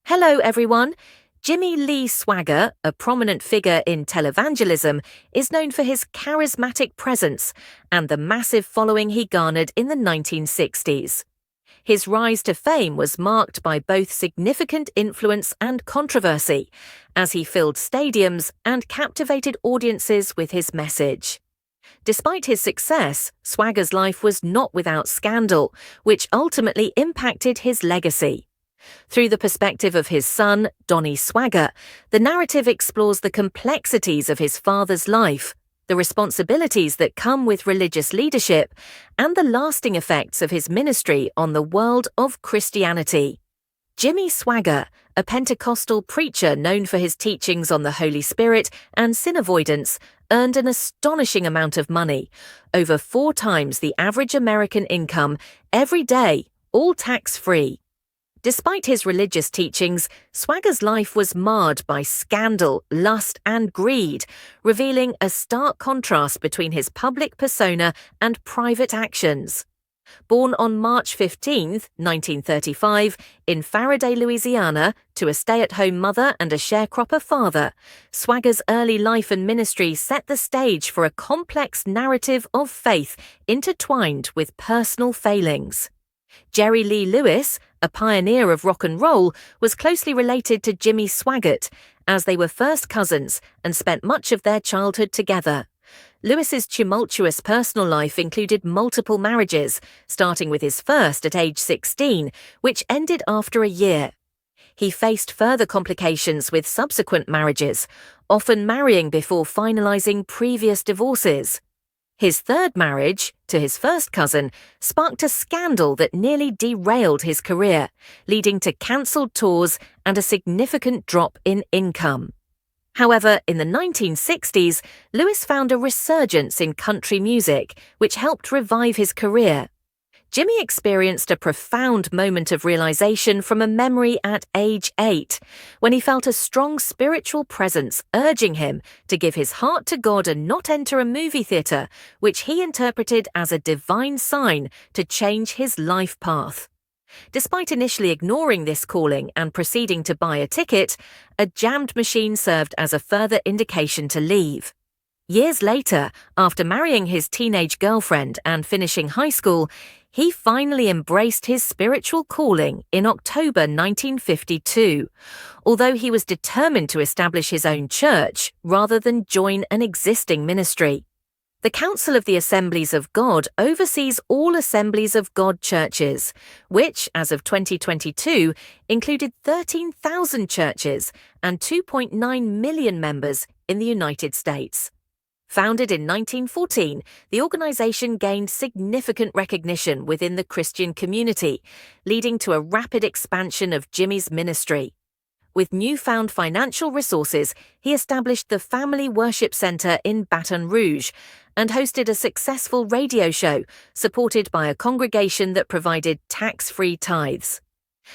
Hello, everyone. Jimmy Lee Swaggart, a prominent figure in televangelism, is known for his charismatic presence and the massive following he garnered in the 1960s. His rise to fame was marked by both significant influence and controversy, as he filled stadiums and captivated audiences with his message. Despite his success, Swaggart's life was not without scandal, which ultimately impacted his legacy. Through the perspective of his son, Donnie Swaggart, the narrative explores the complexities of his father's life, the responsibilities that come with religious leadership, and the lasting effects of his ministry on the world of Christianity. Jimmy Swaggart, a Pentecostal preacher known for his teachings on the Holy Spirit and sin avoidance, earned an astonishing amount of money, over 4 times the average American income, every day, all tax-free. Despite his religious teachings, Swaggart's life was marred by scandal, lust, and greed, revealing a stark contrast between his public persona and private actions. Born on March 15, 1935, in Faraday, Louisiana, to a stay-at-home mother and a sharecropper father, Swaggart's early life and ministry set the stage for a complex narrative of faith intertwined with personal failings. Jerry Lee Lewis, a pioneer of rock and roll, was closely related to Jimmy Swaggart, as they were first cousins and spent much of their childhood together. Lewis's tumultuous personal life included multiple marriages, starting with his first at age 16, which ended after a year. He faced further complications with subsequent marriages, often marrying before finalizing previous divorces. His third marriage, to his first cousin, sparked a scandal that nearly derailed his career, leading to cancelled tours and a significant drop in income. However, in the 1960s, Lewis found a resurgence in country music, which helped revive his career. Jimmy experienced a profound moment of realization from a memory at age 8, when he felt a strong spiritual presence urging him to give his heart to God and not enter a movie theater, which he interpreted as a divine sign to change his life path. Despite initially ignoring this calling and proceeding to buy a ticket, a jammed machine served as a further indication to leave. Years later, after marrying his teenage girlfriend and finishing high school, he finally embraced his spiritual calling in October 1952, although he was determined to establish his own church rather than join an existing ministry. The Council of the Assemblies of God oversees all Assemblies of God churches, which, as of 2022, included 13,000 churches and 2.9 million members in the United States. Founded in 1914, the organization gained significant recognition within the Christian community, leading to a rapid expansion of Jimmy's ministry. With newfound financial resources, he established the Family Worship Center in Baton Rouge and hosted a successful radio show supported by a congregation that provided tax-free tithes.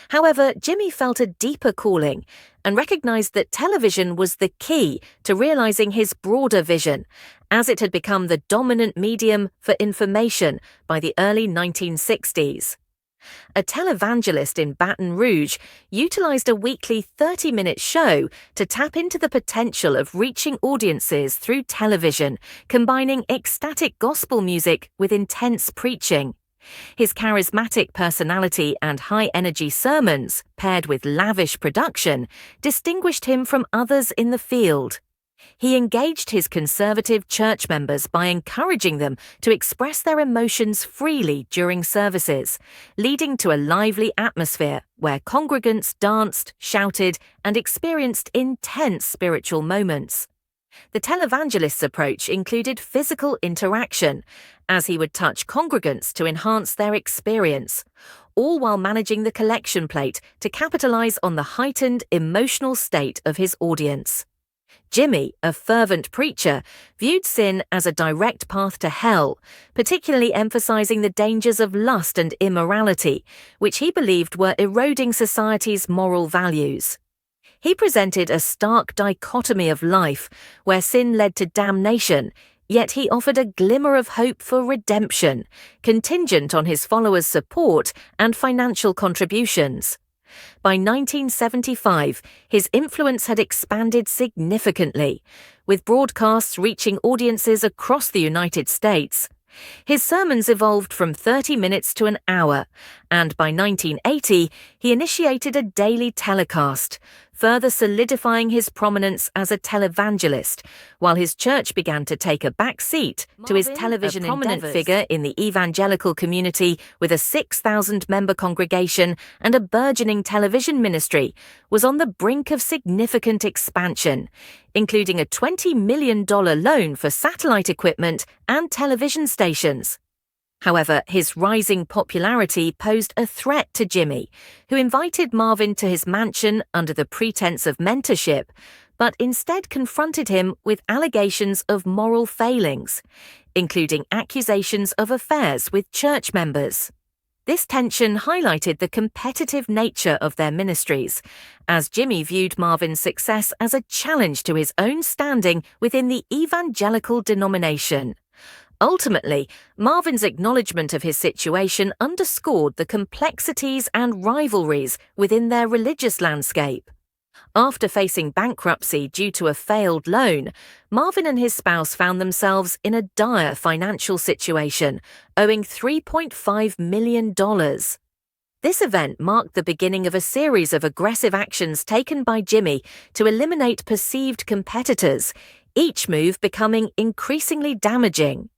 However, Jimmy felt a deeper calling and recognized that television was the key to realizing his broader vision, as it had become the dominant medium for information by the early 1960s. A televangelist in Baton Rouge utilized a weekly 30-minute show to tap into the potential of reaching audiences through television, combining ecstatic gospel music with intense preaching. His charismatic personality and high-energy sermons, paired with lavish production, distinguished him from others in the field. He engaged his conservative church members by encouraging them to express their emotions freely during services, leading to a lively atmosphere where congregants danced, shouted, and experienced intense spiritual moments. The televangelist's approach included physical interaction, as he would touch congregants to enhance their experience, all while managing the collection plate to capitalize on the heightened emotional state of his audience. Jimmy, a fervent preacher, viewed sin as a direct path to hell, particularly emphasizing the dangers of lust and immorality, which he believed were eroding society's moral values. He presented a stark dichotomy of life, where sin led to damnation, yet he offered a glimmer of hope for redemption, contingent on his followers' support and financial contributions. By 1975, his influence had expanded significantly, with broadcasts reaching audiences across the United States. His sermons evolved from 30 minutes to an hour, and by 1980, he initiated a daily telecast, further solidifying his prominence as a televangelist, while his church began to take a back seat to his television endeavors. A prominent figure in the evangelical community with a 6,000-member congregation and a burgeoning television ministry, was on the brink of significant expansion, including a $20 million loan for satellite equipment and television stations. However, his rising popularity posed a threat to Jimmy, who invited Marvin to his mansion under the pretense of mentorship, but instead confronted him with allegations of moral failings, including accusations of affairs with church members. This tension highlighted the competitive nature of their ministries, as Jimmy viewed Marvin's success as a challenge to his own standing within the evangelical denomination. Ultimately, Marvin's acknowledgement of his situation underscored the complexities and rivalries within their religious landscape. After facing bankruptcy due to a failed loan, Marvin and his spouse found themselves in a dire financial situation, owing $3.5 million. This event marked the beginning of a series of aggressive actions taken by Jimmy to eliminate perceived competitors, each move becoming increasingly damaging.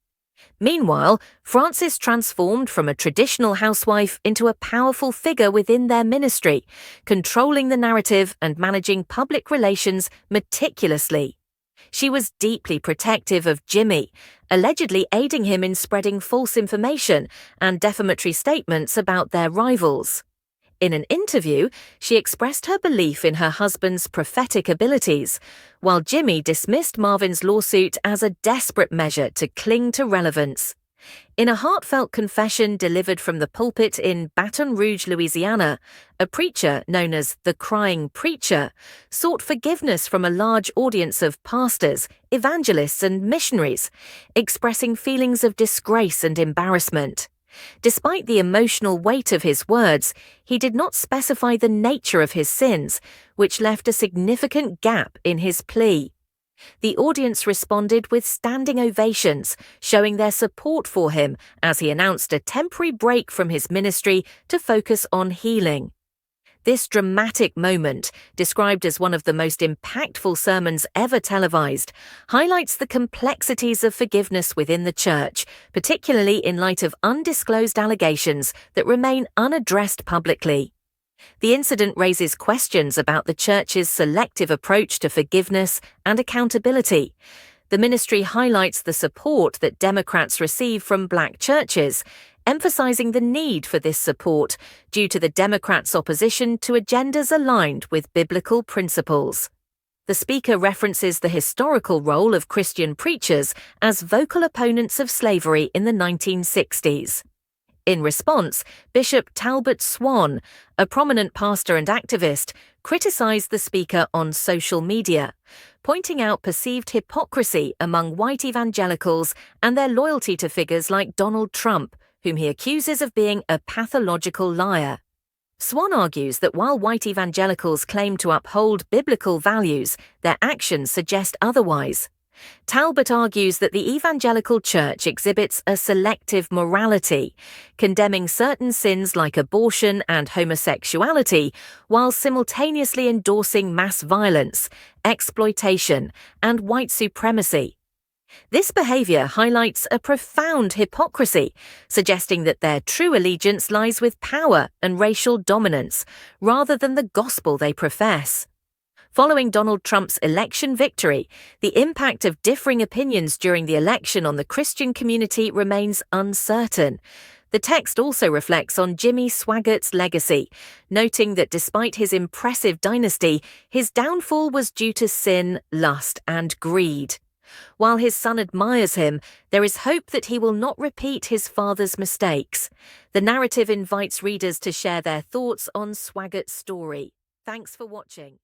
Meanwhile, Frances transformed from a traditional housewife into a powerful figure within their ministry, controlling the narrative and managing public relations meticulously. She was deeply protective of Jimmy, allegedly aiding him in spreading false information and defamatory statements about their rivals. In an interview, she expressed her belief in her husband's prophetic abilities, while Jimmy dismissed Marvin's lawsuit as a desperate measure to cling to relevance. In a heartfelt confession delivered from the pulpit in Baton Rouge, Louisiana, a preacher known as the Crying Preacher sought forgiveness from a large audience of pastors, evangelists, and missionaries, expressing feelings of disgrace and embarrassment. Despite the emotional weight of his words, he did not specify the nature of his sins, which left a significant gap in his plea. The audience responded with standing ovations, showing their support for him as he announced a temporary break from his ministry to focus on healing. This dramatic moment, described as one of the most impactful sermons ever televised, highlights the complexities of forgiveness within the church, particularly in light of undisclosed allegations that remain unaddressed publicly. The incident raises questions about the church's selective approach to forgiveness and accountability. The ministry highlights the support that Democrats receive from black churches, emphasizing the need for this support due to the Democrats' opposition to agendas aligned with biblical principles. The speaker references the historical role of Christian preachers as vocal opponents of slavery in the 1960s. In response, Bishop Talbot Swan, a prominent pastor and activist, criticized the speaker on social media, pointing out perceived hypocrisy among white evangelicals and their loyalty to figures like Donald Trump, whom he accuses of being a pathological liar. Swan argues that while white evangelicals claim to uphold biblical values, their actions suggest otherwise. Talbot argues that the evangelical church exhibits a selective morality, condemning certain sins like abortion and homosexuality, while simultaneously endorsing mass violence, exploitation, and white supremacy. This behavior highlights a profound hypocrisy, suggesting that their true allegiance lies with power and racial dominance, rather than the gospel they profess. Following Donald Trump's election victory, the impact of differing opinions during the election on the Christian community remains uncertain. The text also reflects on Jimmy Swaggart's legacy, noting that despite his impressive dynasty, his downfall was due to sin, lust, and greed. While his son admires him, there is hope that he will not repeat his father's mistakes. The narrative invites readers to share their thoughts on Swaggart's story. Thanks for watching.